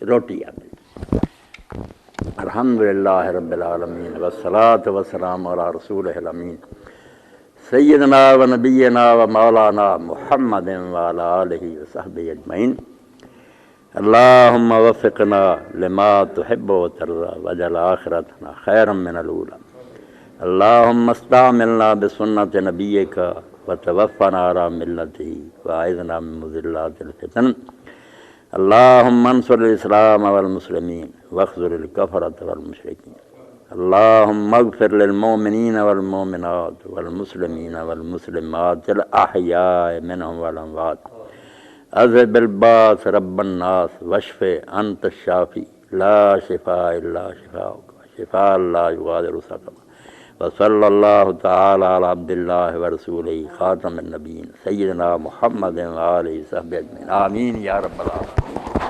روٹی آتی. الحمدللہ رب العالمین والصلاۃ والسلام علی رسولہ الامین سیدنا و نبینا و مولانا محمد وعلی آلہ وصحبہ اجمعین. اللہم وفقنا لما تحب وترضى واجعل آخرتنا خیرا من الاولی. اللہم استعملنا بسنت نبیک وتوفنا علی ملتہ واعذنا من مضلات الفتن. اللہم انصر الاسلام والمسلمین واخذل الکفرۃ والمشرکین. اللہم اغفر للمؤمنین والمؤمنات والمسلمین والمسلمات الاحیاء منہم والاموات. اذهب الباس رب الناس واشف انت الشافی لا شفاء الا شفاؤک شفاء لا یغادر سقما. وصلی اللہ تعالی علی عبد اللہ ورسولہ خاتم النبیین سیدنا محمد وآلہ وصحبہ اجمعین. آمین یا رب العالمین.